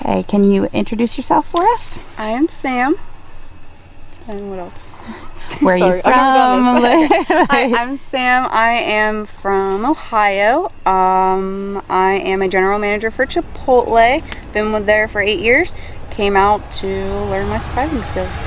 Okay, can you introduce yourself for us? I am Sam. And what else? Where are you from? I'm Sam. I am from Ohio. I am a general manager for Chipotle. Been there for 8 years. Came out to learn my surviving skills.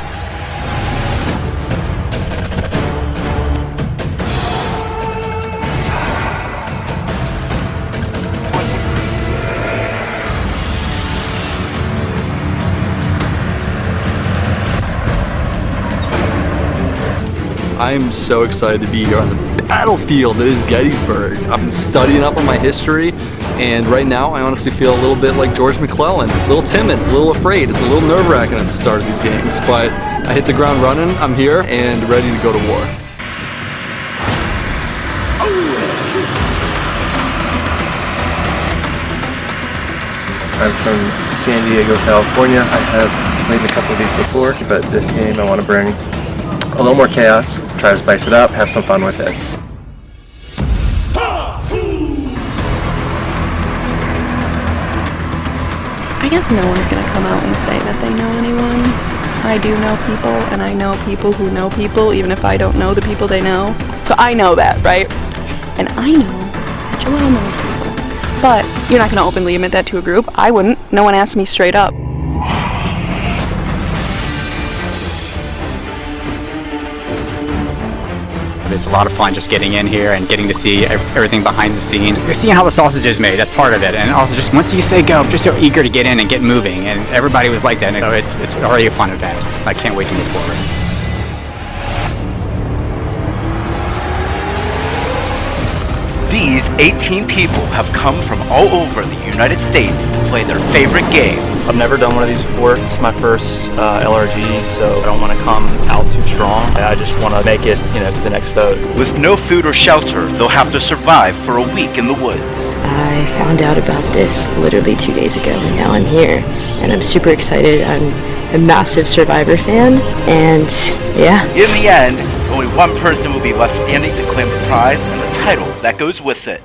I'm so excited to be here on the battlefield that is Gettysburg. I've been studying up on my history, and right now I honestly feel a little bit like George McClellan, a little timid, a little afraid. It's a little nerve-wracking at the start of these games, but I hit the ground running. I'm here and ready to go to war. I'm from San Diego, California. I have played in a couple of these before, but this game I want to bring a little more chaos, try to spice it up, have some fun with it. I guess no one's gonna come out and say that they know anyone. I do know people, and I know people who know people, even if I don't know the people they know. So I know that, right? And I know that Joelle knows people. But you're not gonna openly admit that to a group. I wouldn't. No one asked me straight up. It's a lot of fun just getting in here and getting to see everything behind the scenes. You're seeing how the sausage is made, that's part of it. And also just once you say go, I'm just so eager to get in and get moving. And everybody was like that. And so it's already a fun event. So I can't wait to move forward. These 18 people have come from all over the United States to play their favorite game. I've never done one of these before. This is my first LRG, so I don't want to come out too strong. I just want to make it, to the next vote. With no food or shelter, they'll have to survive for a week in the woods. I found out about this literally 2 days ago, and now I'm here, and I'm super excited. I'm a massive Survivor fan, and yeah. In the end, only one person will be left standing to claim the prize and the title that goes with it.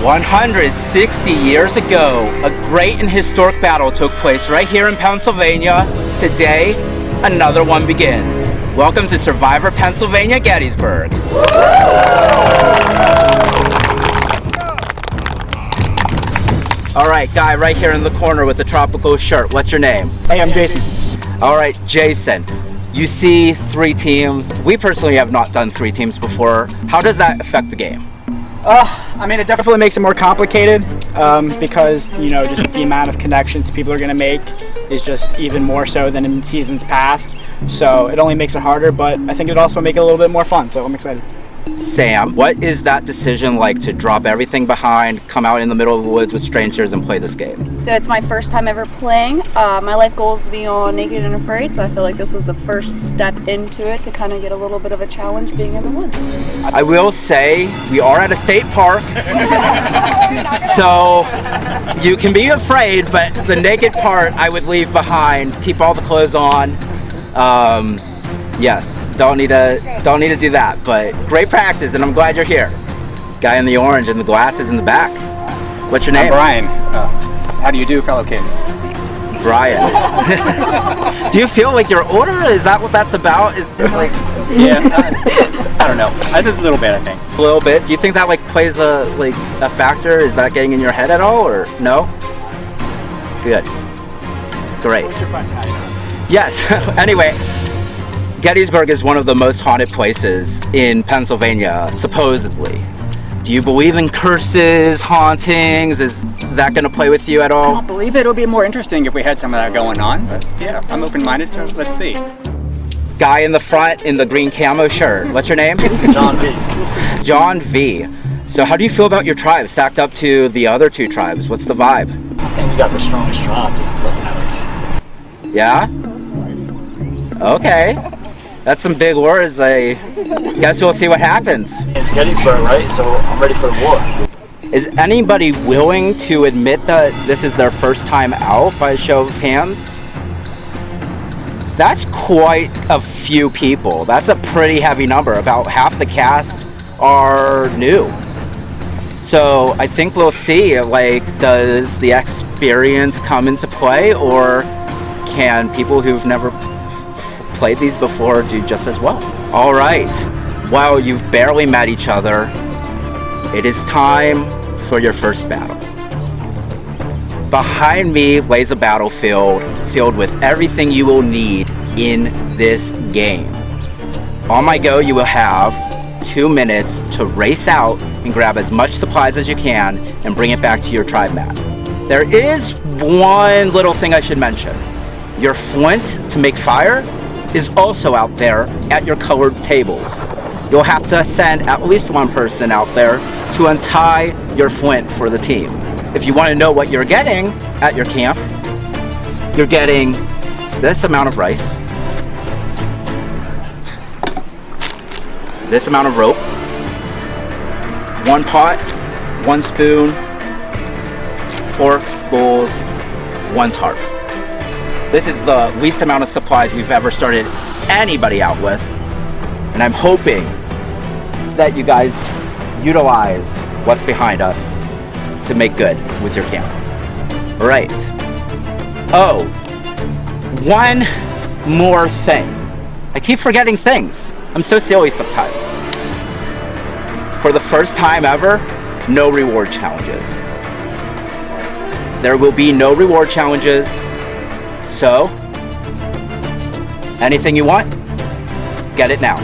"160 years ago, a great and historic battle took place right here in Pennsylvania. Today, another one begins. Welcome to Survivor Pennsylvania, Gettysburg." All right, guy right here in the corner with the tropical shirt. What's your name? Hey, I'm Jason. All right, Jason. You see 3 teams. We personally have not done 3 teams before. How does that affect the game? It definitely makes it more complicated because, just the amount of connections people are going to make is just even more so than in seasons past. So it only makes it harder, but I think it'd also make it a little bit more fun, so I'm excited. Sam, what is that decision like to drop everything behind, come out in the middle of the woods with strangers and play this game? So it's my first time ever playing. My life goal is to be on Naked and Afraid, so I feel like this was the first step into it to kind of get a little bit of a challenge being in the woods. I will say we are at a state park, so you can be afraid, but the naked part I would leave behind. Keep all the clothes on. Yes. Don't need to do that, but great practice, and I'm glad you're here. Guy in the orange and the glasses in the back. What's your name? I'm Brian. How do you do, fellow kids? Brian. Do you feel like you're older? Is that what that's about? Yeah, I don't know. Just a little bit, I think. A little bit. Do you think that plays a factor? Is that getting in your head at all, or no? Good. Great. What's your question? Yes. Anyway. Gettysburg is one of the most haunted places in Pennsylvania, supposedly. Do you believe in curses, hauntings? Is that going to play with you at all? I don't believe it. It'll be more interesting if we had some of that going on, but yeah, I'm open-minded to it. Let's see. Guy in the front in the green camo shirt. What's your name? John V. John V. So how do you feel about your tribe stacked up to the other 2 tribes? What's the vibe? I think we got the strongest tribe, just looking at us. Yeah? Okay. That's some big words. I guess we'll see what happens. It's Gettysburg, right? So I'm ready for the war. Is anybody willing to admit that this is their first time out by a show of hands? That's quite a few people. That's a pretty heavy number. About half the cast are new. So I think we'll see, like, does the experience come into play, or can people who've never played these before do just as well? All right, while you've barely met each other, it is time for your first battle. Behind me lays a battlefield filled with everything you will need in this game. On my go, you will have 2 minutes to race out and grab as much supplies as you can and bring it back to your tribe mat. There is one little thing I should mention. Your flint to make fire is also out there at your colored tables. You'll have to send at least one person out there to untie your flint for the team. If you want to know what you're getting at your camp, you're getting this amount of rice, this amount of rope, 1 pot, 1 spoon, forks, bowls, 1 tarp. This is the least amount of supplies we've ever started anybody out with, and I'm hoping that you guys utilize what's behind us to make good with your camp. All right. Oh, one more thing. I keep forgetting things. I'm so silly sometimes. For the first time ever, no reward challenges. There will be no reward challenges. So, anything you want, get it now.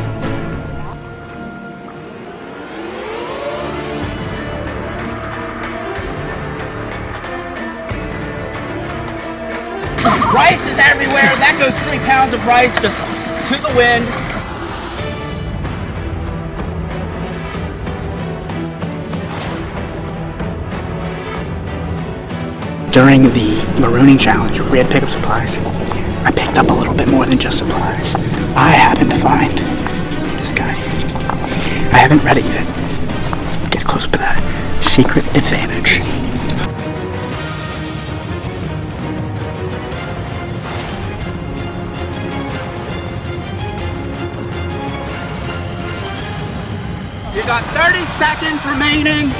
Rice is everywhere. That goes 3 pounds of rice just to the wind. During the Marooning challenge, where we had to pick up supplies, I picked up a little bit more than just supplies. I happened to find this guy. I haven't read it yet. Get close up to that. Secret advantage. You got 30 seconds remaining.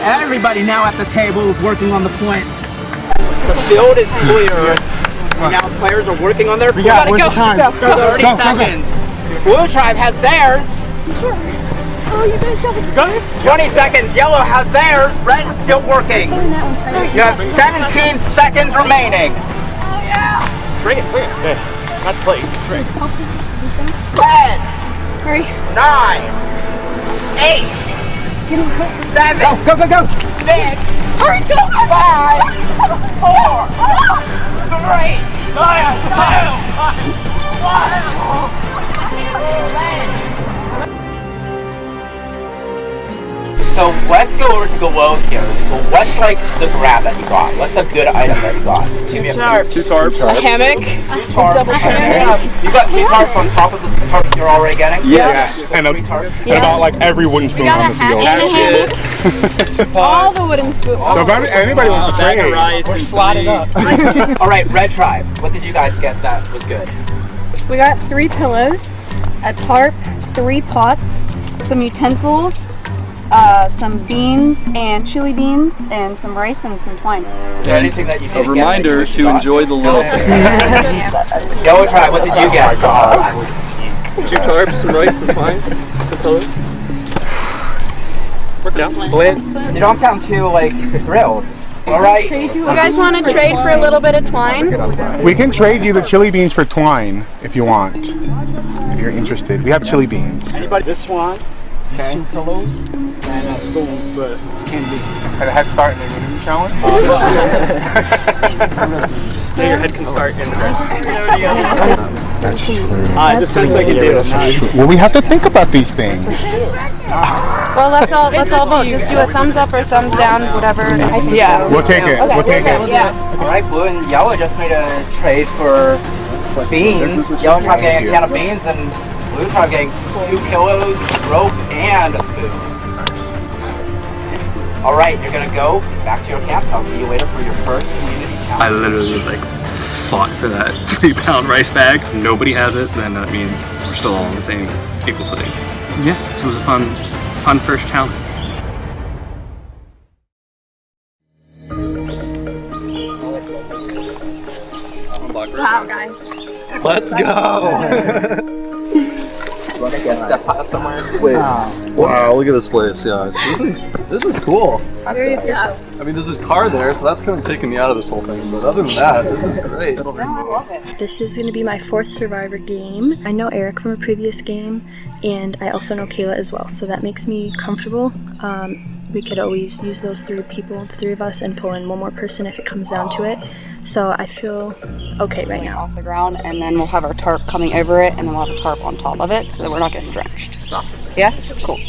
Everybody now at the table is working on the point. The field is clear. Now players are working on their point. Where's the time? Go. 30 seconds. Blue tribe has theirs. Sure. Oh, you guys got it. 20 seconds. Yellow has theirs. Red is still working. You have 17 seconds remaining. Bring it. Okay. Not plate. Drink. 10. Hurry. 9. 8. 7. Go. 6. Hurry, go. 5. 4. 3. 2. 1. So let's go over to the low here. Well, what's like the grab that you got? What's a good item that you got? 2 tarps. A hammock. 2 tarps. Double hammock. You got 2 tarps on top of the tarp you're already getting? Yes. And, 3 tarps. and about like every wooden spoon on the field. All the wooden spoons. So if anybody wants to trade, We're slotted up. All right, Red Tribe. What did you guys get that was good? We got 3 pillows, a tarp, 3 pots, some utensils, some beans and chili beans, and some rice and some twine. Is there anything that you need A reminder to enjoy the little things. Yellow Tribe, what did you get? 2 tarps, some rice, and twine. 2 pillows. Worked out. You don't sound too like thrilled. All right. You guys want to trade for a little bit of twine? we can trade you the chili beans for twine if you want. If you're interested, we have chili beans. Anybody? This one. Okay. 2 pillows and a spoon for canned beans. And a head start in the Marooning challenge. Now your head can start in the That's true. It's the best I can do. Well, we have to think about these things. Well, let's all vote. Just do a thumbs up or thumbs down, whatever. Yeah. We'll take it. We'll take it. All right, Blue and Yellow just made a trade for beans. Yellow Tribe getting a can of beans and Blue Tribe getting 2 kilos, rope, and a spoon. All right, you're gonna go back to your camps. I'll see you later for your first community challenge. I literally like fought for that 3-pound rice bag. If nobody has it, then that means we're still all on the same equal footing. Yeah, so it was a fun first challenge. Wow, guys. Let's go! Want to get step out somewhere? Wait. Wow, look at this place, guys. This is cool. I mean, there's a car there, so that's kind of taking me out of this whole thing. But other than that, this is great. I love it. This is going to be my 4th Survivor game. I know Eric from a previous game, and I also know Kayla as well, so that makes me comfortable. We could always use those 3 people, the 3 of us, and pull in one more person if it comes down to it. So I feel okay right now. Off the ground, and then we'll have our tarp coming over it, and then we'll have a tarp on top of it so that we're not getting drenched. That's awesome. Yeah? Cool.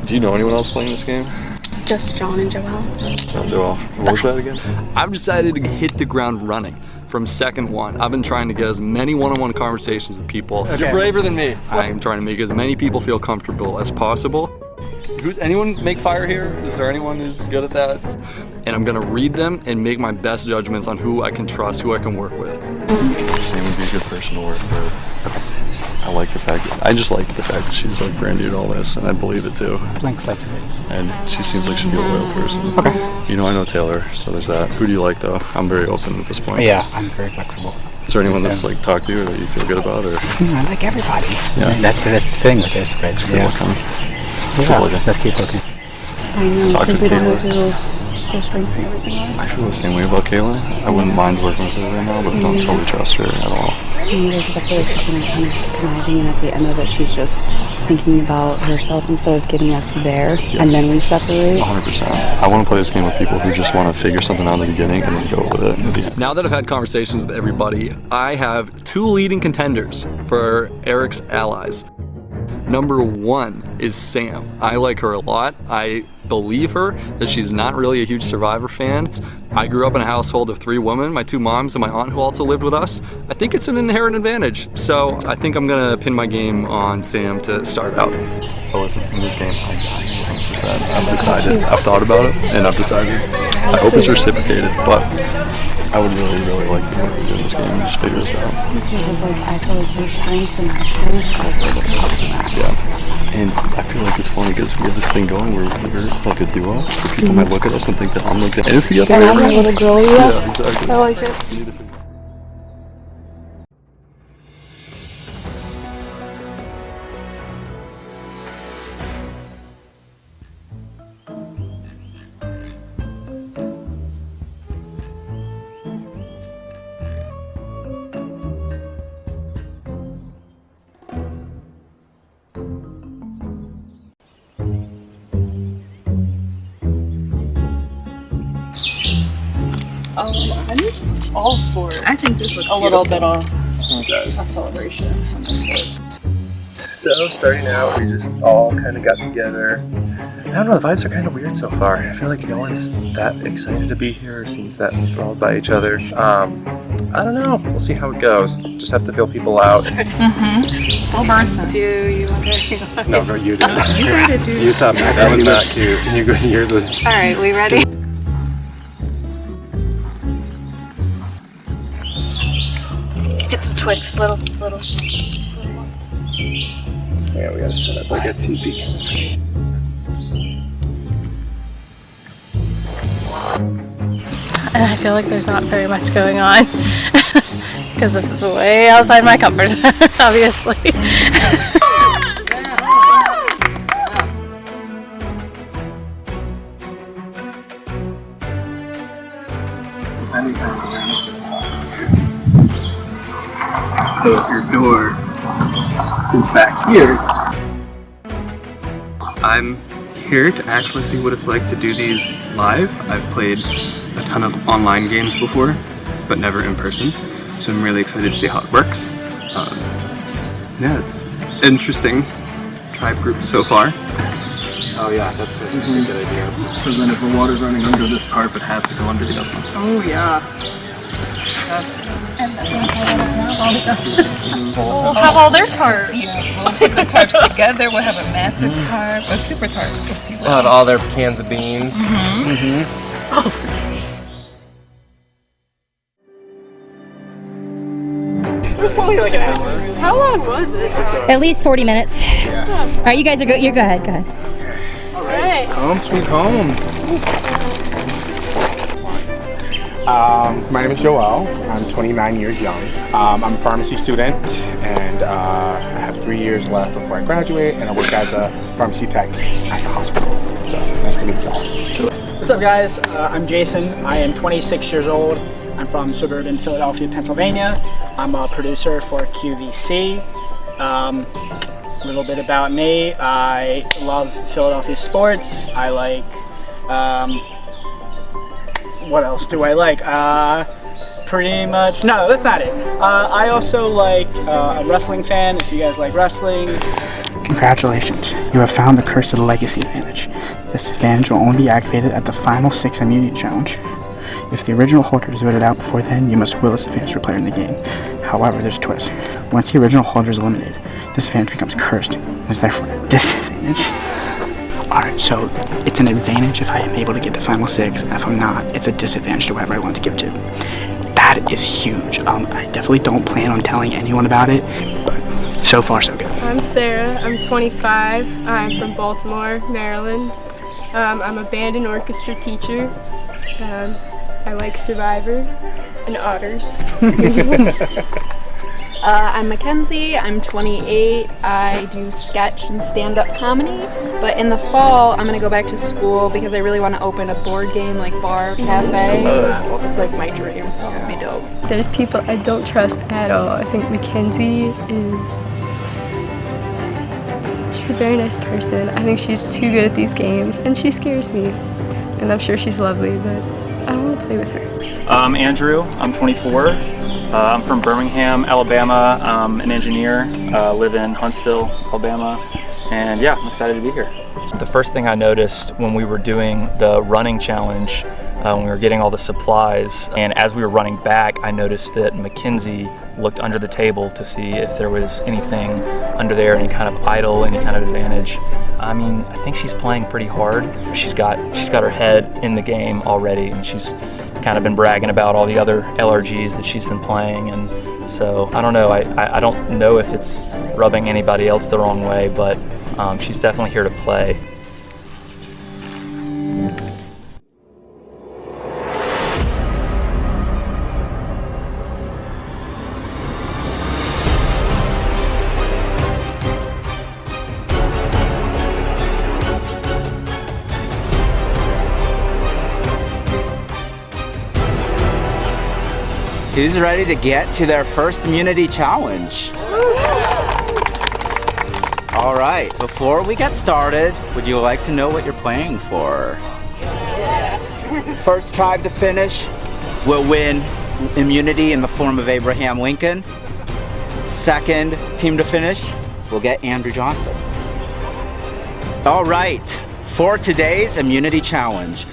Do you know anyone else playing this game? Just John and Joelle. Joel. What was that again? I've decided to hit the ground running. From second one, I've been trying to get as many one-on-one conversations with people. Okay. You're braver than me. I am trying to make as many people feel comfortable as possible. Anyone make fire here? Is there anyone who's good at that? And I'm gonna read them and make my best judgments on who I can trust, who I can work with. Sam would be a good person to work with. I just like the fact that she's like brand new to all this, and I believe it too. And she seems like she'd be a loyal person. Okay. You know, I know Taylor, so there's that. Who do you like though? I'm very open at this point. Yeah, I'm very flexible. Is there anyone that's like talked to you or that you feel good about? Or I like everybody. Yeah. That's the thing with this, but yeah. Let's keep looking. I know, Talk to because we don't know Kayla. who their strengths and everything are. I feel the same way about Kayla. I wouldn't mind working with her right now, but don't totally trust her at all. Because I feel like she's going to kind of conniving, and at the end of it, she's just thinking about herself instead of getting us there, and then we separate. 100%. I want to play this game with people who just want to figure something out in the beginning and then go with it at the end. Now that I've had conversations with everybody, I have 2 leading contenders for Eric's allies. Number 1 is Sam. I like her a lot. I believe her that she's not really a huge Survivor fan. I grew up in a household of 3 women, my 2 moms and my aunt who also lived with us. I think it's an inherent advantage. So I think I'm gonna pin my game on Sam to start out. But listen, in this game, I got you 100%. I've decided, I've thought about it, and I've decided. I hope it's reciprocated, but I would really like to work with you in this game and just figure this out. Because I feel like there's strengths and my strengths are Yeah. And I feel like it's funny because we have this thing going where we're like a duo. So people might look at us and think that I'm like the... And it's the other way around. I'm a little girl, Yeah, exactly. I like it. I'm all for it. I think this looks a little bit of a celebration. So starting out, we just all kind of got together. I don't know, the vibes are kind of weird so far. I feel like no one's that excited to be here or seems that enthralled by each other. I don't know, we'll see how it goes. Just have to feel people out. Full person. Do you want to? No, go you do it. You got it, dude. You saw me, that was not cute. Yours was... All right, we ready? Get some Twix, little ones. Yeah, we gotta set up like a teepee. And I feel like there's not very much going on because this is way outside my comfort zone, obviously. So if your door is back here, I'm here to actually see what it's like to do these live. I've played a ton of online games before, but never in person. So I'm really excited to see how it works. Yeah, it's interesting tribe group so far. Oh yeah, that's a good idea. Because then if the water's running under this tarp, it has to go under the other one. Oh yeah. We'll have all their tarps. We'll put the tarps together. We'll have a massive tarp, a super tarp. We'll have all their cans of beans. It was probably like an hour. How long was it? At least 40 minutes. All right, you guys are good. Go ahead. Go ahead. All right. Home sweet home. My name is Joel. I'm 29 years young. I'm a pharmacy student, and I have 3 years left before I graduate, and I work as a pharmacy tech at the hospital. So nice to meet y'all. What's up, guys? I'm Jason. I am 26 years old. I'm from suburban Philadelphia, Pennsylvania. I'm a producer for QVC. A little bit about me. I love Philadelphia sports. I like, what else do I like? Pretty much, no, that's not it. I also like, a wrestling fan, if you guys like wrestling. Congratulations, you have found the curse of the legacy advantage. This advantage will only be activated at the final 6 immunity challenge. If the original holder is voted out before then, you must will this advantage to a player in the game. However, there's a twist. Once the original holder is eliminated, this advantage becomes cursed and is therefore a disadvantage. Alright, so it's an advantage if I am able to get to final 6, and if I'm not, it's a disadvantage to whoever I want to give to. That is huge. I definitely don't plan on telling anyone about it, but so far so good. I'm Sarah, I'm 25, I'm from Baltimore, Maryland. I'm a band and orchestra teacher. I like Survivor and otters. I'm Mackenzie, I'm 28, I do sketch and stand-up comedy, but in the fall I'm going to go back to school because I really want to open a board game like bar cafe. It's like my dream. It would be dope. There's people I don't trust at all. I think Mackenzie she's a very nice person. I think she's too good at these games and she scares me. And I'm sure she's lovely, but I don't want to play with her. I'm Andrew, I'm 24. I'm from Birmingham, Alabama. I'm an engineer, live in Huntsville, Alabama, and yeah, I'm excited to be here. The first thing I noticed when we were doing the running challenge, when we were getting all the supplies, and as we were running back, I noticed that Mackenzie looked under the table to see if there was anything under there, any kind of idol, any kind of advantage. I mean, I think she's playing pretty hard. She's got her head in the game already, and she's kind of been bragging about all the other LRGs that she's been playing, and so I don't know. I don't know if it's rubbing anybody else the wrong way, but she's definitely here to play. Who's ready to get to their first immunity challenge? All right, before we get started, would you like to know what you're playing for? First tribe to finish will win immunity in the form of Abraham Lincoln. Second team to finish will get Andrew Johnson. All right, for today's immunity challenge,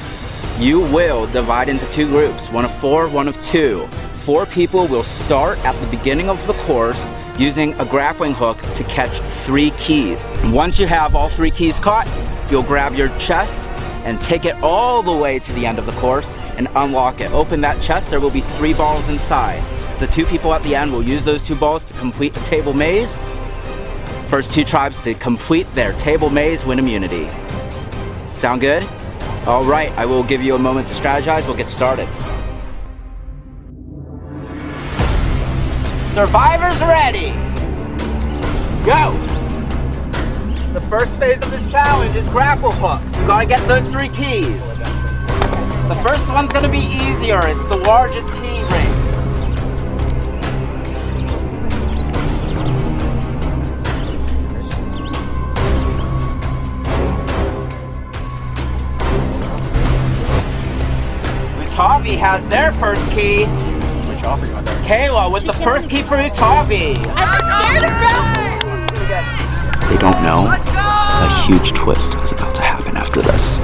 you will divide into 2 groups, one of 4, one of 2. 4 people will start at the beginning of the course using a grappling hook to catch 3 keys. Once you have all 3 keys caught, you'll grab your chest and take it all the way to the end of the course and unlock it. Open that chest, there will be 3 balls inside. The 2 people at the end will use those 2 balls to complete the table maze. First 2 tribes to complete their table maze win immunity. Sound good? All right, I will give you a moment to strategize. We'll get started. Survivors ready? Go! The first phase of this challenge is grapple hooks. You gotta get those 3 keys. The first one's gonna be easier. It's the largest key ring. Utavi has their first key. Kayla with the first key for Utavi. They don't know a huge twist is about to happen after this.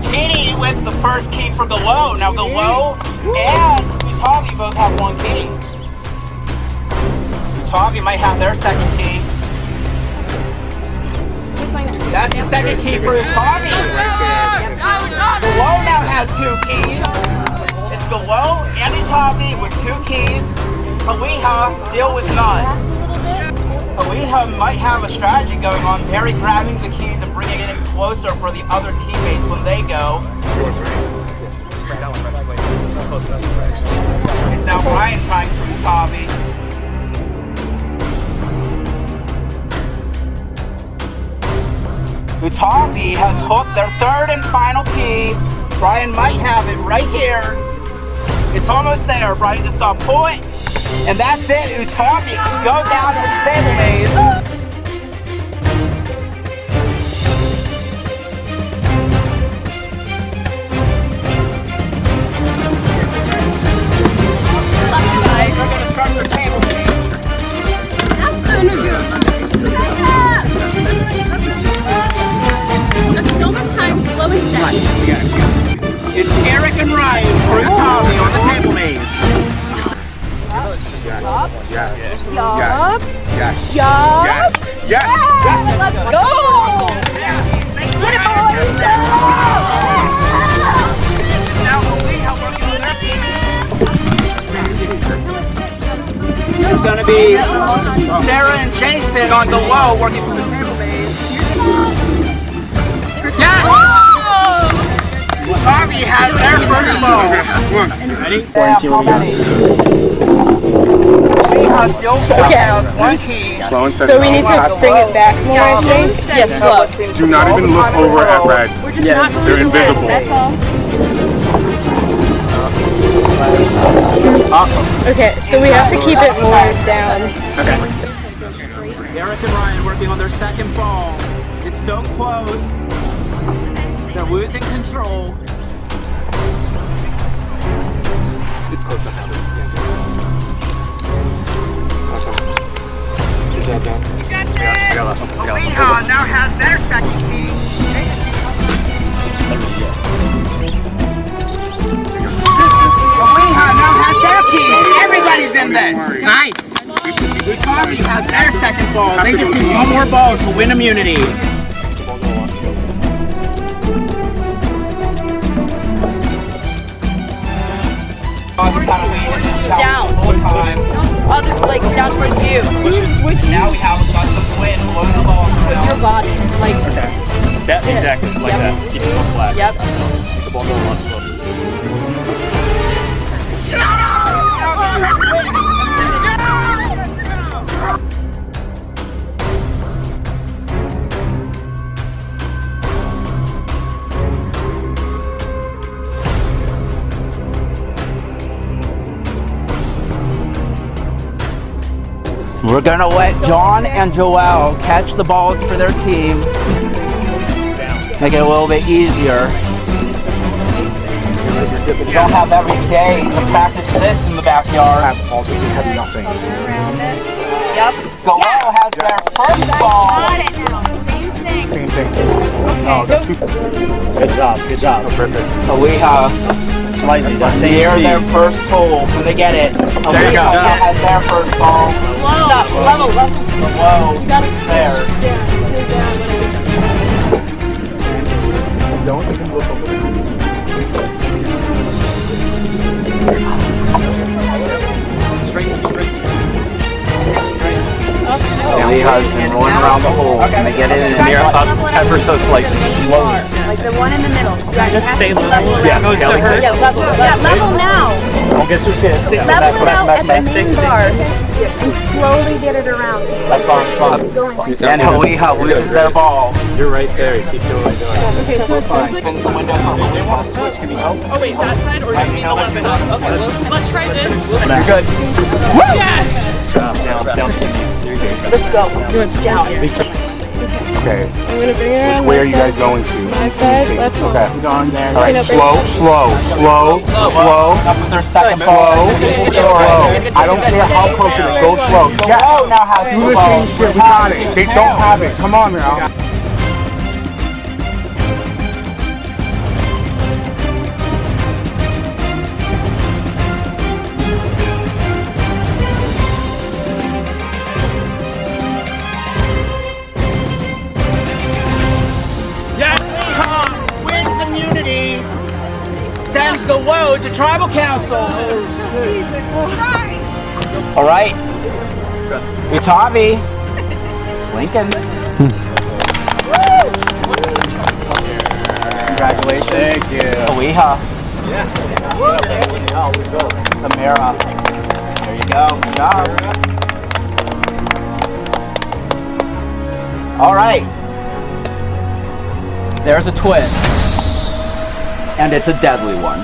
Teeny with the first key for Gallo. Now Gallo and Utavi both have 1 key. Utavi might have their second key. That's the second key for Utavi. Gallo now has 2 keys. It's Gallo and Utavi with 2 keys. Kaliha still with none. Kaliha might have a strategy going on. Barry grabbing the keys and bringing it in closer for the other teammates when they go. It's now Brian trying for Utavi. Utavi has hooked their 3rd and final key. Brian might have it right here. It's almost there. Brian just got to pull it. And that's it. Utavi can go down to the table maze. They're going to start their table maze. That's so much time, slow and steady. It's Eric and Ryan for Utavi on the table maze. Yup. Yes. Yup. Yes. Yup. Yes. Let's go. Get it, boys. Now we have working on their team. It's going to be Sarah and Jason on the low working for the table maze. Yes! Utavi has their first ball. Ready? How many? Okay. 1 key. Slow and steady. So we need to bring it back more, I think. Yes, slow. Do not even look over at red. We're just not They're moving red, invisible. that's all. Awesome. Okay, so we have to keep it more down. Okay. Eric and Ryan working on their second ball. It's so close. They're losing control. It's close enough. Awesome. Good job, John. I got last one. Leon now has their second key. Leon now has their keys. Everybody's in this. Nice. Utavi has their second ball. They just need 1 more ball to win immunity. Down. Other, like, down towards you. Now we have a gust of wind blowing the ball. With your body. Like, That, exactly, like that. Keep it going flat. Yep. Make the ball go a lot slower. We're gonna let John and Joelle catch the balls for their team. Make it a little bit easier. You don't have every day to practice this in the backyard. Have nothing. Yep. Gallo has their first ball. Same thing. Oh, that's good job. Good job. Oh, perfect. Kaliha Slightly the same near speed. their first hole when they get it. There you go. Kaliha has their first ball. stop, level. Below there. Don't even look over there. Kaliha's been rolling around the hole and they get it in Near up ever so slightly. Slowly. Like the one in the middle. Just stay level. Yeah, Goes to her. Yeah, level. Yeah, level now. Don't get too scared. Level now at the main bar. And slowly get it around. That's fine. And Kaliha loses their ball. You're right there. Keep doing what you're doing. Okay, so it seems like... Opens the window for when we want to switch. Can you help? Oh wait, that side or do you mean the left side? Okay, let's try this. You're good. Yes! Down to the knees. There you go. Let's go. Down. Okay. I'm gonna bring it around. Where are you guys going to? My side, left one. Okay. Going there. All right. Slow. Up with their second ball. Slow. I don't care how close it is. Go slow. Gallo now has Do the the ball. same shit. We got it. They don't have it. Come on now. Gallo to tribal council. Jesus Christ. All right. Utavi. Lincoln. Congratulations. Thank you. Oiha. Samira. There you go. Good job. All right. There's a twist. And it's a deadly one.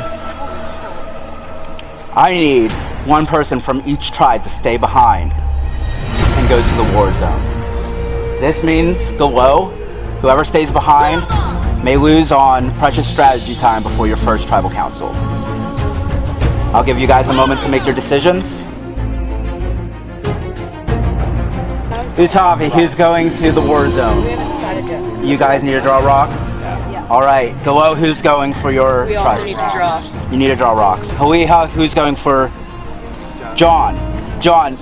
I need one person from each tribe to stay behind and go to the war zone. This means Gallo, whoever stays behind, may lose on precious strategy time before your first tribal council. I'll give you guys a moment to make your decisions. Utavi, who's going to the war zone? You guys need to draw rocks? All right, Gallo, who's going for your We tribe? also need to draw. You need to draw rocks. Hoiha, who's going for John? John,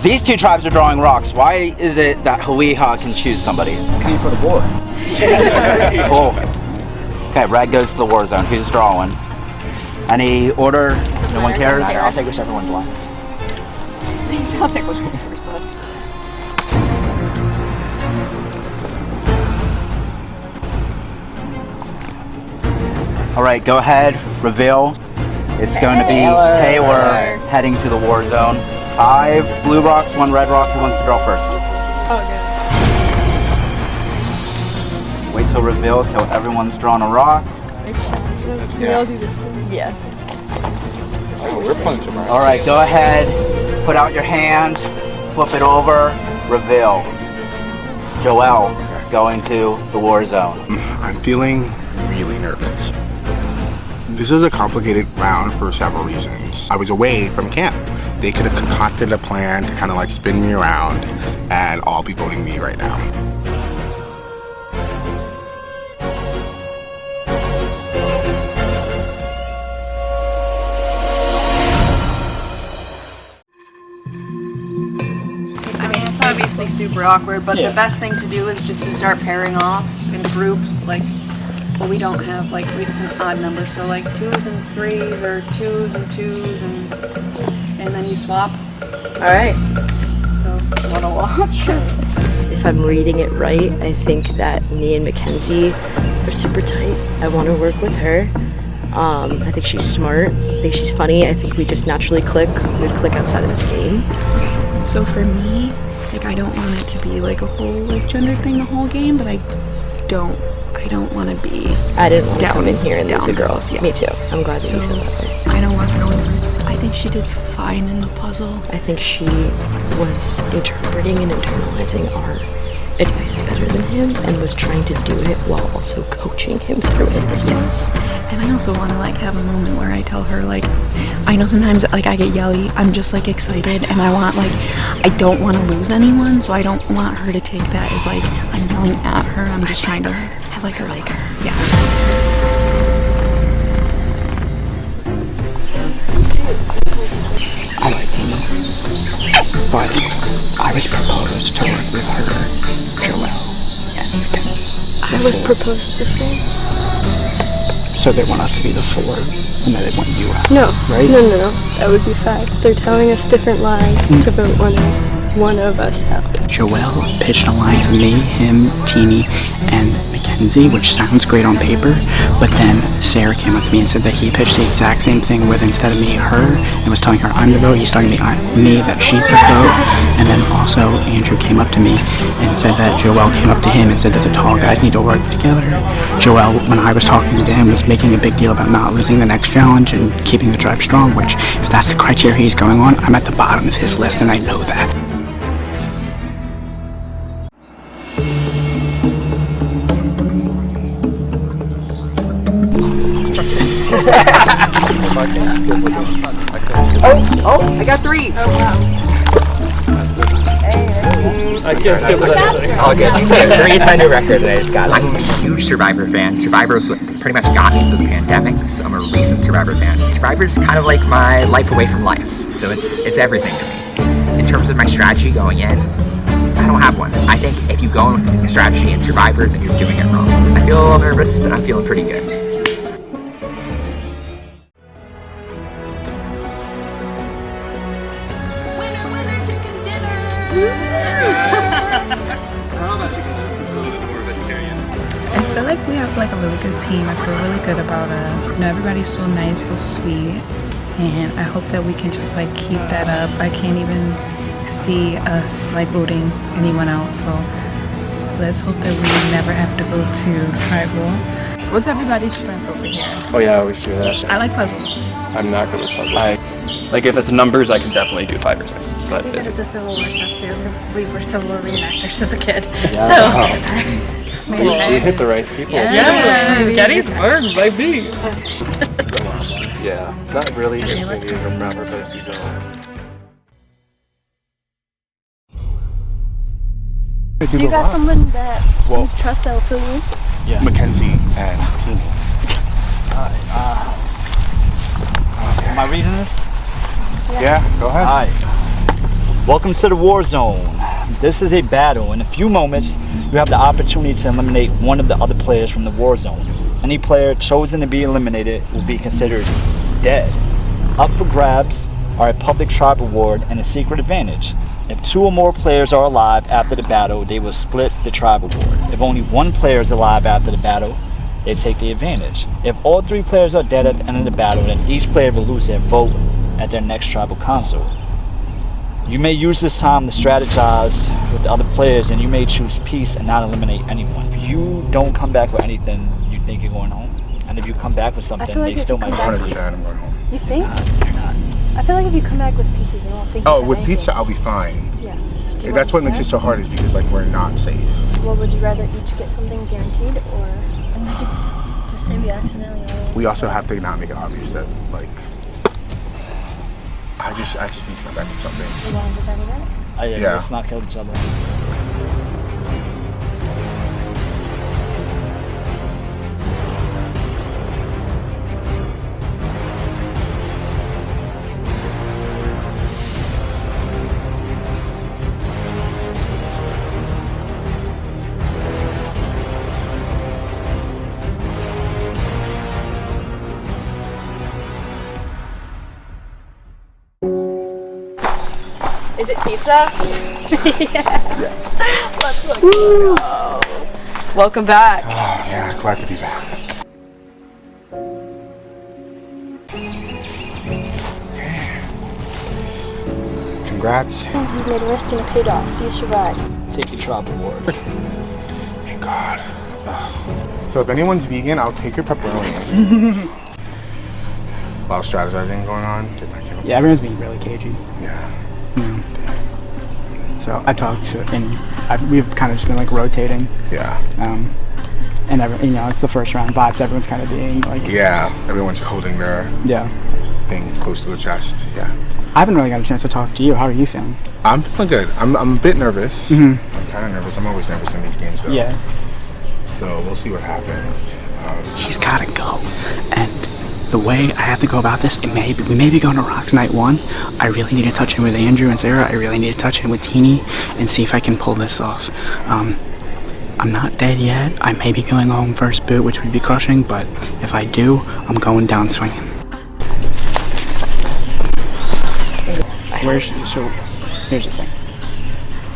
these two tribes are drawing rocks. Why is it that Hoiha can choose somebody? Came for the war. Cool. Okay, red goes to the war zone. Who's drawing? Any order? No one cares? I'll take whichever one's left. I'll take which one first then. All right, go ahead, reveal. It's going to be Taylor heading to the war zone. 5 blue rocks, 1 red rock. Who wants to draw first? Okay. Wait till reveal, till everyone's drawn a rock. We all do this thing. Yeah. Oh, we're punching right. All right, go ahead, put out your hand, flip it over, reveal. Joel, going to the war zone. I'm feeling really nervous. This is a complicated round for several reasons. I was away from camp. They could have concocted a plan to kind of like spin me around and all be voting me right now. I mean, it's obviously super awkward, but Yeah. the best thing to do is just to start pairing off in groups. Like, well, we don't have like it's an odd number, so like 2s and 3s or 2s and 2s, and then you swap. All right. So, wanna watch? If I'm reading it right, I think that me and Mackenzie are super tight. I want to work with her. I think she's smart. I think she's funny. I think we just naturally click. We would click outside of this game. So for me, like I don't want it to be like a whole like gender thing the whole game, but I don't want to be. I didn't want to down come in here and lose the down. girls. Yeah. Me too. I'm glad that So you feel that way. I don't want her to lose. I think she did fine in the puzzle. I think she was interpreting and internalizing our advice better than him and was trying to do it while also coaching him through it as well. And I also want to like have a moment where I tell her like, I know sometimes like I get yelly. I'm just like excited and I want like, I don't want to lose anyone, so I don't want her to take that as like I'm yelling at her. I'm just trying to. I like her. Yeah. I like Amy, but I was proposed to work with her, Joelle, and Mackenzie. I was proposed to say. So they want us to be the 4, and then they want you out. No, right? no. That would be 5. They're telling us different lies to vote one of us out. Joelle pitched a line to me, him, Teeny, and Mackenzie, which sounds great on paper, but then Sarah came up to me and said that he pitched the exact same thing with, instead of me, her, and was telling her I'm the vote, he's telling me that she's the vote. And then also Andrew came up to me and said that Joelle came up to him and said that the tall guys need to work together. Joelle, when I was talking to him, was making a big deal about not losing the next challenge and keeping the tribe strong, which, if that's the criteria he's going on, I'm at the bottom of his list and I know that. Oh, I got 3. Oh wow. I'll get 3 is my new record and I just got it. I'm a huge Survivor fan. Survivor's what pretty much got me through the pandemic, so I'm a recent Survivor fan. Survivor's kind of like my life away from life, so it's everything to me. In terms of my strategy going in, I don't have one. I think if you go in with a strategy in Survivor, then you're doing it wrong. I feel a little nervous, but I'm feeling pretty good. I feel like we have like a really good team. I feel really good about us. You know, everybody's so nice, so sweet, and I hope that we can just like keep that up. I can't even see us like voting anyone out, so let's hope that we never have to go to tribal. What's everybody's strength over here? Oh yeah, I always do that. I like puzzles. I'm not good with puzzles. Like if it's numbers, I can definitely do 5 or 6. But We if did the Civil War stuff too, because we were Civil War reenactors as a kid. Yeah. So, we hit the right people. Yeah, Gettysburg, baby. Yeah, not really Xavier or proper, but he's Do you got someone that you trust that will fill you in? Yeah. Mackenzie and Teeny. Am I reading this? Yeah, go ahead. Alright. Welcome to the war zone. This is a battle. In a few moments, you have the opportunity to eliminate one of the other players from the war zone. Any player chosen to be eliminated will be considered dead. Up for grabs are a public tribe award and a secret advantage. If 2 or more players are alive after the battle, they will split the tribe award. If only 1 player is alive after the battle, they take the advantage. If all 3 players are dead at the end of the battle, then each player will lose their vote at their next tribal council. You may use this time to strategize with the other players, and you may choose peace and not eliminate anyone. If you don't come back with anything, you think you're going home. And if you come back with something, like they still might vote for you. 100% I'm going home. You think? You're not. I feel like if you come back with pizza, they won't think. Oh, you with got pizza, I'll be fine. Yeah. Do you That's what want makes it so hard is because like we're not safe. Well, would you rather each get something guaranteed, or just say we accidentally? We also have to not make it obvious that like I just need to come back with something. You want to get that again? Yeah, let's not kill each other. Is it pizza? Yeah. Let's look. Welcome back. Oh yeah, glad to be back. Congrats. You made a risk and it paid off. You survived. Take the tribe award. Thank God. So if anyone's vegan, I'll take your pepperoni. A lot of strategizing going on. Yeah, everyone's being really cagey. Yeah. So I talked to, and we've kind of just been like rotating. Yeah. And it's the first round vibes. Everyone's kind of being like. Yeah. Everyone's holding their thing close to the chest. Yeah. I haven't really got a chance to talk to you. How are you feeling? I'm feeling good. I'm a bit nervous. Mhm. I'm kind of nervous. I'm always nervous in these games though. Yeah. So we'll see what happens. He's gotta go, and the way I have to go about this, we may be going to Rocks Night 1. I really need to touch in with Andrew and Sarah. I really need to touch in with Teeny and see if I can pull this off. I'm not dead yet. I may be going home first boot, which would be crushing, but if I do, I'm going down swinging. So here's the thing.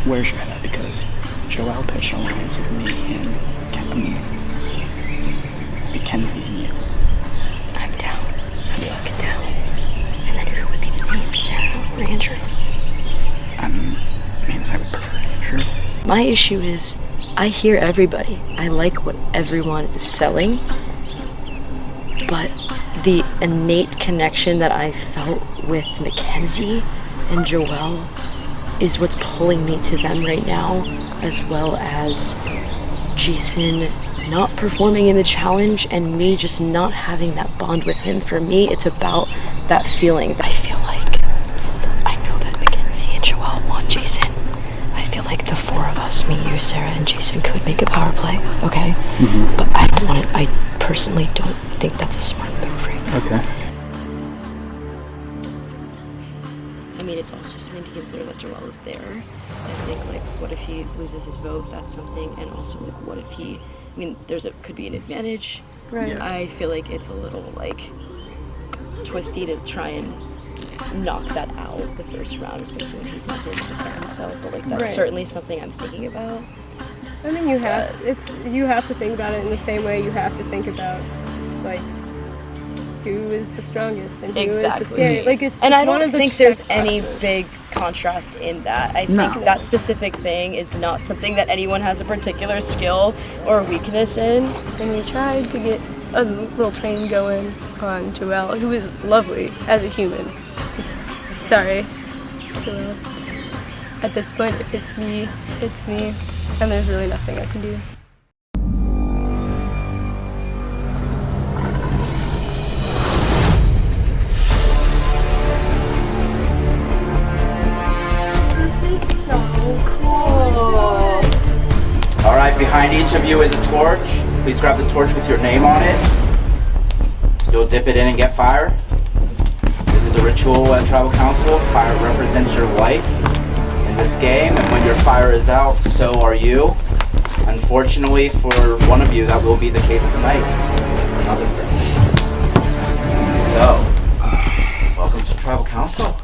Where's your head at? Because Joelle pitched an alliance of me and Mackenzie and you. I'm down. I'm fucking down. And then who would be the name? Sarah or Andrew? I would prefer Andrew. My issue is I hear everybody. I like what everyone is selling. But the innate connection that I felt with Mackenzie and Joelle is what's pulling me to them right now, as well as Jason not performing in the challenge and me just not having that bond with him. For me, it's about that feeling. I feel like I know that Mackenzie and Joelle want Jason. I feel like the 4 of us, me, you, Sarah, and Jason, could make a power play, okay? Mm-hmm. But I don't want it. I personally don't think that's a smart move right now. Okay. I mean, it's also something to consider that Joelle is there. I think, like, what if he loses his vote? That's something. And also, like, what if he... I mean, could be an advantage. Right. I feel like it's a little, like, twisty to try and knock that out the first round, especially when he's not here to prepare himself. But like that's Right. certainly something I'm thinking about. I mean, you have to think about it in the same way you have to think about like who is the strongest and who is the scary. Like it's and I one don't of the think there's check any boxes. big contrast in that. I think that specific thing is not something that anyone has a particular skill or weakness in. And we tried to get a little train going on Joelle, who is lovely as a human. Sorry, Joelle. At this point, if it's me, and there's really nothing I can do. This is so cool. All right, behind each of you is a torch. Please grab the torch with your name on it. You'll dip it in and get fire. This is a ritual at Tribal Council. Fire represents your life in this game, and when your fire is out, so are you. Unfortunately for one of you, that will be the case tonight. Another thing. So, welcome to Tribal Council.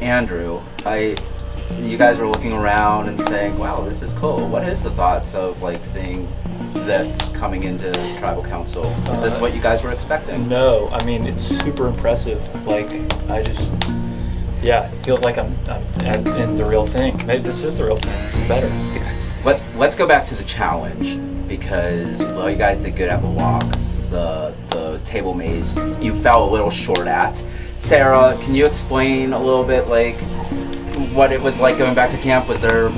Andrew, you guys were looking around and saying, wow, this is cool. What is the thoughts of like seeing this coming into Tribal Council? Is this what you guys were expecting? No, I mean, it's super impressive. Like, it feels like I'm in the real thing. Maybe this is the real thing. This is better. Let's go back to the challenge, because well, you guys did good at the walks. The table maze you fell a little short at. Sarah, can you explain a little bit like what it was like going back to camp? Was there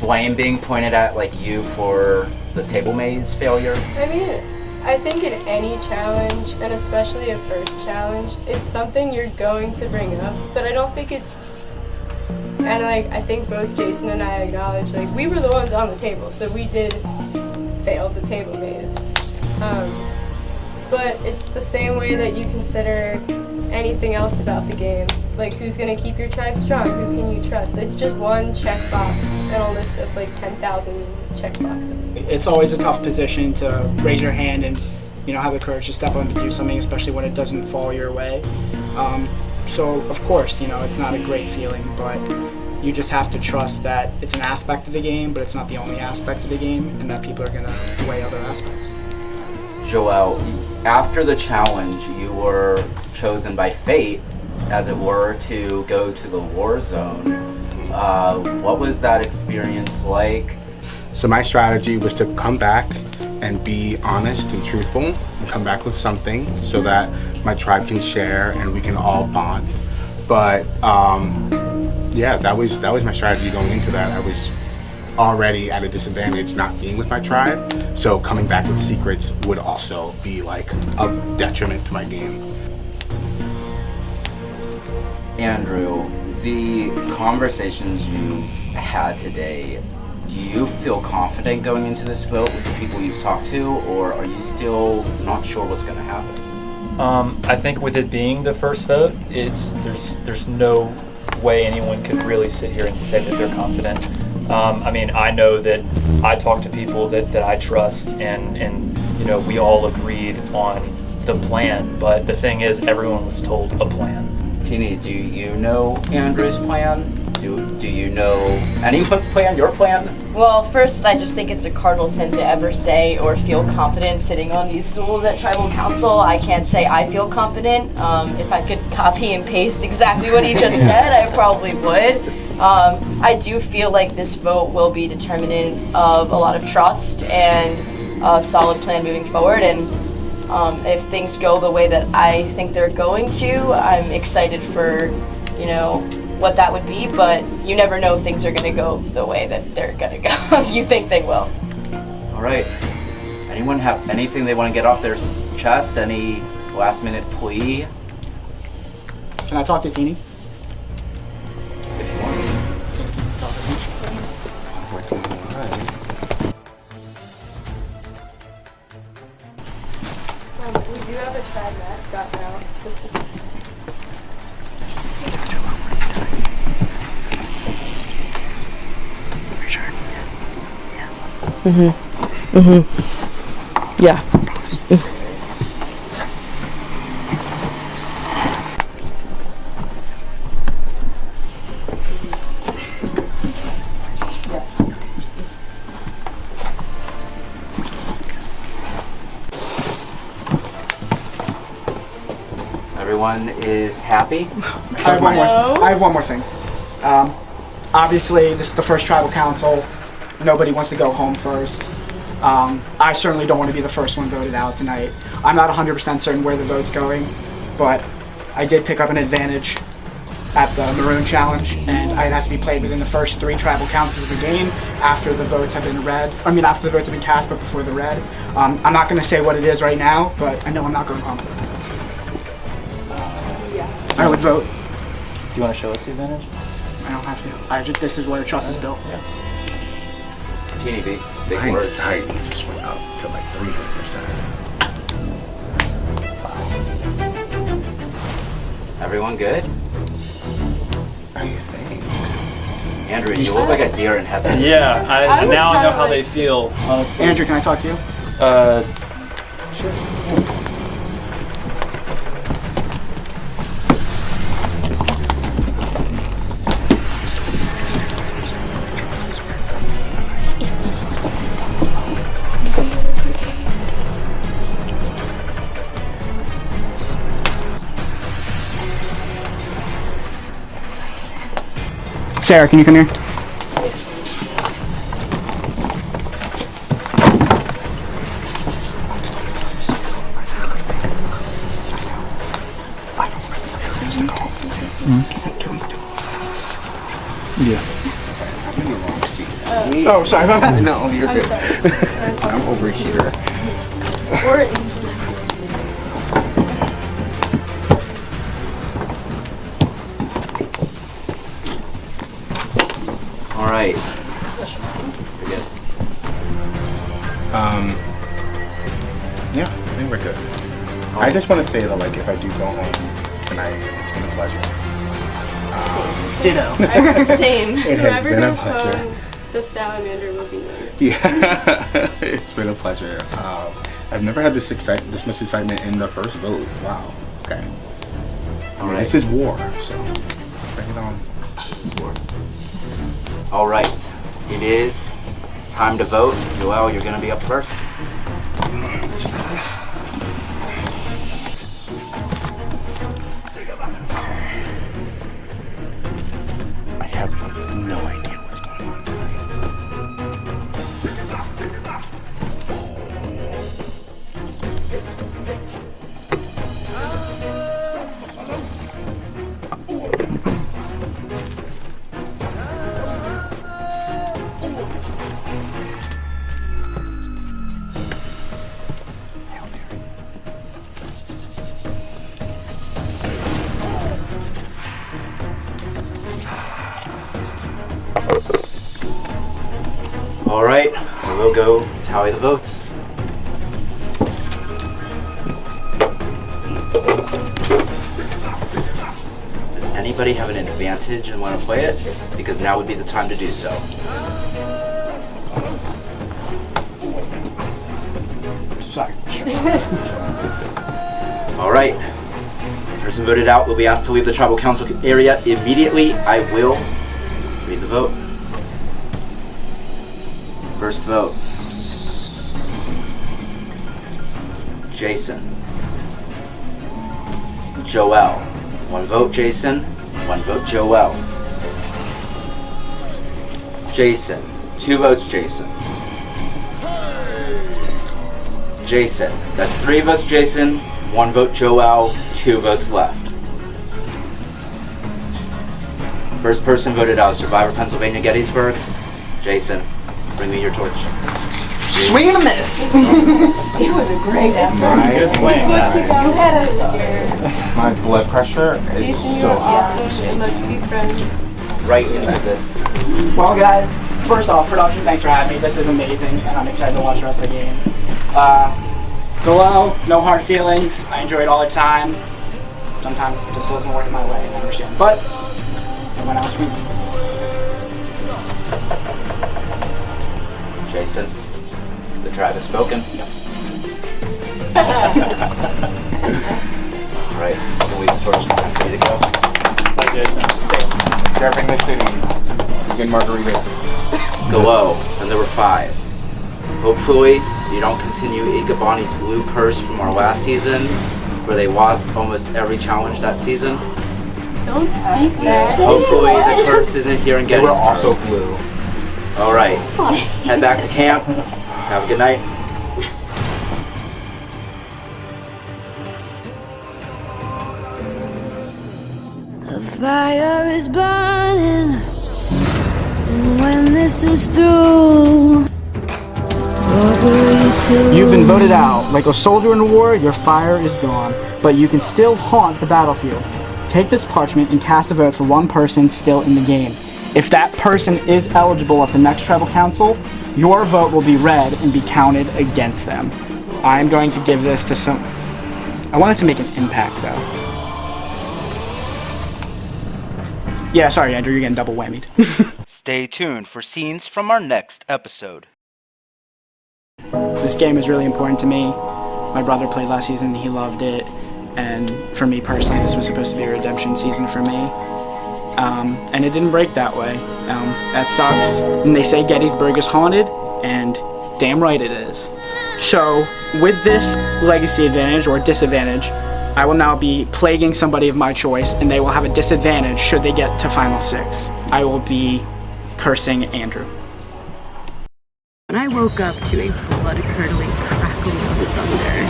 blame being pointed at like you for the table maze failure? I mean, I think in any challenge, and especially a first challenge, it's something you're going to bring up, but I don't think it's, and like, I think both Jason and I acknowledge, like, we were the ones on the table, so we did fail the table maze. But it's the same way that you consider anything else about the game. Like, who's gonna keep your tribe strong? Who can you trust? It's just one checkbox and a list of like 10,000 checkboxes. It's always a tough position to raise your hand and have the courage to step up and do something, especially when it doesn't fall your way. So of course, it's not a great feeling, but you just have to trust that it's an aspect of the game, but it's not the only aspect of the game, and that people are gonna weigh other aspects. Joelle, after the challenge, you were chosen by fate, as it were, to go to the war zone. What was that experience like? So my strategy was to come back and be honest and truthful and come back with something so that my tribe can share and we can all bond. But yeah, that was my strategy going into that. I was already at a disadvantage not being with my tribe, so coming back with secrets would also be like a detriment to my game. Andrew, the conversations you had today, do you feel confident going into this vote with the people you've talked to, or are you still not sure what's going to happen? I think with it being the first vote, there's no way anyone could really sit here and say that they're confident. I mean, I know that I talk to people that I trust, and we all agreed on the plan, but the thing is, everyone was told a plan. Teeny, do you know Andrew's plan? Do you know anyone's plan, your plan? Well, first, I just think it's a cardinal sin to ever say or feel confident sitting on these stools at Tribal Council. I can't say I feel confident. If I could copy and paste exactly what he just said, I probably would. I do feel like this vote will be determinant of a lot of trust and a solid plan moving forward. And if things go the way that I think they're going to, I'm excited for, what that would be, but you never know if things are going to go the way that they're going to go. You think they will. All right. Anyone have anything they want to get off their chest? Any last minute plea? Can I talk to Teeny? We do have a tribe mascot now. Yeah. everyone is happy? I have one more thing. Obviously, this is the first tribal council. Nobody wants to go home first. I certainly don't want to be the first one voted out tonight. I'm not 100% certain where the vote's going, but I did pick up an advantage at the Maroon Challenge, and it has to be played within the first 3 tribal councils of the game after the votes have been read. I mean, after the votes have been cast, but before the read. I'm not going to say what it is right now, but I know I'm not going home. I would vote. Do you want to show us the advantage? I don't have to. This is where trust is built. Teeny big My words. anxiety just went up to like 300%. Everyone good? I think. Andrew, you look like a deer in headlights. Yeah, I now I know how they feel, honestly. Andrew, can I talk to you? Sure. Sarah, can you come here? Yeah. Oh, sorry. No, you're good. I'm over here. All right. You're good. Yeah, I think we're good. I just want to say that, like, if I do go home tonight, it's been a pleasure. Ditto. Same. It has Whoever been a goes pleasure. home, the salamander will be there. Yeah, it's been a pleasure. I've never had this much excitement in the first vote. Wow. Okay. All right. This is war, so bring it on. War. All right. It is time to vote. Joel, you're gonna be up first. I have no idea what's going on tonight. All right. I will go tally the votes. Does anybody have an advantage and want to play it? Because now would be the time to do so. Sorry. All right. Person voted out will be asked to leave the tribal council area immediately. I will read the vote. First vote. Jason. Joel. 1 vote, Jason. 1 vote, Joel. Jason. 2 votes, Jason. Jason. That's 3 votes, Jason. 1 vote, Joel. 2 votes left. First person voted out, Survivor Pennsylvania, Gettysburg. Jason, bring me your torch. Swing and a miss. It was a great effort. Good swing. You had us scared. My blood pressure is Jason, you so are high. awesome, and let's be friends. Right into this. Well, guys, first off, production, thanks for having me. This is amazing, and I'm excited to watch the rest of the game. Below, no hard feelings. I enjoyed all the time. Sometimes it just wasn't working my way, I understand. But, everyone else wins. Jason, the tribe has spoken. Alright, we'll leave the torch and time for you to go. Bye, Jason. Serving the city. Begin margarita. Go, and there were 5. Hopefully, you don't continue Ikebani's blue purse from our last season. where they lost almost every challenge that season. Don't speak that. Hopefully the curse isn't here in They were Gettysburg. also blue. All right, head back to camp. Have a good night. The fire is burning, and when this is through, what will you do? You've been voted out. Like a soldier in war, your fire is gone, but you can still haunt the battlefield. Take this parchment and cast a vote for one person still in the game. If that person is eligible at the next tribal council, your vote will be read and be counted against them. I'm going to give this to some... I wanted to make an impact, though. Yeah, sorry, Andrew, you're getting double whammied. Stay tuned for scenes from our next episode. This game is really important to me. My brother played last season, he loved it. And for me personally, this was supposed to be a redemption season for me. And it didn't break that way. That sucks. And they say Gettysburg is haunted, and damn right it is. So, with this legacy advantage or disadvantage, I will now be plaguing somebody of my choice, and they will have a disadvantage should they get to Final Six. I will be cursing Andrew. When I woke up to a blood-curdling crackling of thunder.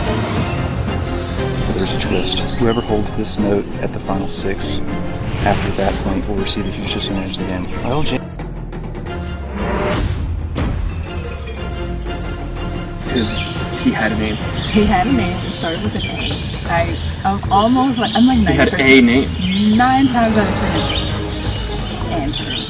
There's a twist. Whoever holds this note at the Final Six, after that point, will receive a huge disadvantage again. Well, He had a name. He had a name. It started with an A. I'm almost like, I'm like 90%. He had a name. 9 times out of 10, Andrew.